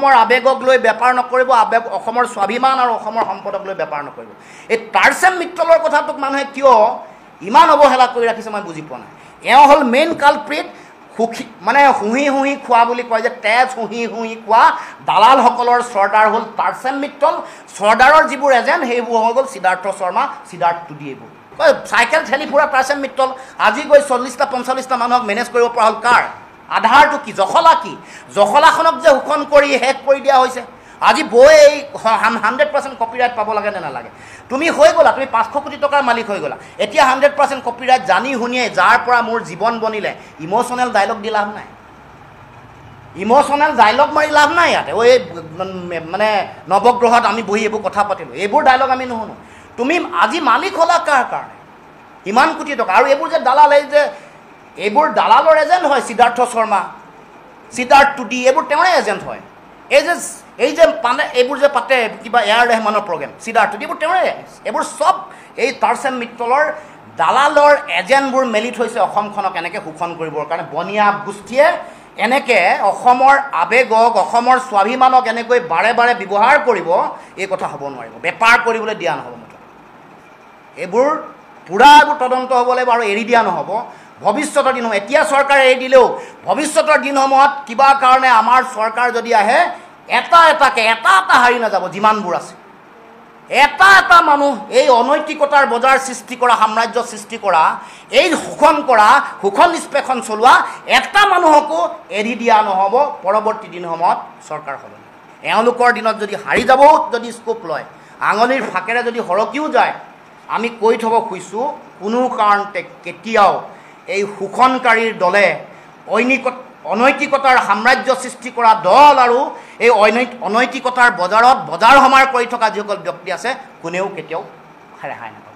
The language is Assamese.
অসমৰ আৱেগক লৈ বেপাৰ নকৰিব, অসমৰ স্বাভিমান আৰু অসমৰ সম্পদক লৈ বেপাৰ নকৰিব। এই টাৰ্চেম মিত্তলৰ কথাটোক মানুহে কিয় ইমান অৱহেলা কৰি ৰাখিছে মই বুজি পোৱা নাই। এওঁ হ'ল মেইন কালপ্ৰিট। মানে শুহি শুহি খোৱা বুলি কয় যে, তেজ শুহি শুহি খোৱা দালালসকলৰ চৰ্দাৰ হ'ল টাৰ্চেম মিত্তল। চৰ্দাৰৰ যিবোৰ এজেণ্ট সেইবোৰ হৈ গ'ল সিদ্ধাৰ্থ শৰ্মা, সিদ্ধাৰ্থ টুডি। এইবোৰ চাইকেল ঠেলি ফুৰা টাৰ্চেম মিত্তল আজি গৈ 40টা 45টা মানুহক মেনেজ কৰিব পৰা হ'ল। কাৰ আধাৰটো কি? জখলা কি? জখলাখনক যে শোষণ কৰি শেষ কৰি দিয়া হৈছে। আজি বৈ 100% কপিৰাইট পাব লাগে নে নালাগে? তুমি হৈ গ'লা, তুমি 500 কোটি টকাৰ মালিক হৈ গ'লা। এতিয়া 100% কপিৰাইট জানি শুনিয়ে যাৰ পৰা মোৰ জীৱন বনিলে, ইম'চনেল ডাইলগ দি লাভ নাই। ইম'চনেল ডাইলগ মাৰি লাভ নাই। ইয়াতে মানে নৱগ্ৰহত আমি বহি এইবোৰ কথা পাতিলোঁ, এইবোৰ ডাইলগ আমি নুশুনো। তুমি আজি মালিক হ'লা কাৰ কাৰণে? ইমান কোটি টকা। আৰু এইবোৰ যে দালাল, এইবোৰ দালালৰ এজেণ্ট হয়। সিদ্ধাৰ্থ শৰ্মা, সিদ্ধাৰ্থ টুডি, এইবোৰ তেওঁৰে এজেণ্ট হয়। এই যে এইবোৰ যে পাতে কিবা এয়াৰ ৰেহমানৰ প্ৰগ্ৰেম, সিদ্ধাৰ্থ টুডি, এইবোৰ তেওঁৰে। এইবোৰ চব এই টাৰ্চেম মিত্তলৰ দালালৰ এজেণ্টবোৰ মেলি থৈছে অসমখনক এনেকৈ শোষণ কৰিবৰ কাৰণে। বনিয়া গোষ্ঠীয়ে এনেকৈ অসমৰ আৱেগক, অসমৰ স্বাভিমানক এনেকৈ বাৰে বাৰে ব্যৱহাৰ কৰিব, এই কথা হ'ব নোৱাৰিব। বেপাৰ কৰিবলৈ দিয়া নহ'ব। মুঠতে এইবোৰ পূৰা এইবোৰ তদন্ত হ'ব লাগিব আৰু এৰি দিয়া নহ'ব। ভৱিষ্যতৰ দিনসমূহ, এতিয়া চৰকাৰে এৰি দিলেও ভৱিষ্যতৰ দিনসমূহত কিবা কাৰণে আমাৰ চৰকাৰ যদি আহে, এটা হাৰি নাযাব। যিমানবোৰ আছে এটা মানুহ এই অনৈতিকতাৰ বজাৰ সৃষ্টি কৰা, সাম্ৰাজ্য সৃষ্টি কৰা, এই শোষণ নিষ্পেষণ চলোৱা এটা মানুহকো এৰি দিয়া নহ'ব। পৰৱৰ্তী দিনসমূহত চৰকাৰ সলনি। এওঁলোকৰ দিনত যদি হাৰি যাবও যদি স্কোপ লয়, আঙুলিৰ ফাকেৰে যদি সৰকিও যায়, আমি কৈ থ'ব খুজিছোঁ, কোনো কাৰণতে কেতিয়াও এই শোষণকাৰীৰ দলে অনৈতিকতাৰ সাম্ৰাজ্য সৃষ্টি কৰা দল আৰু এই অনৈতিকতাৰ বজাৰ সমাৰ কৰি থকা যিসকল ব্যক্তি আছে, কোনেও কেতিয়াও ৰেহাই নাপাব।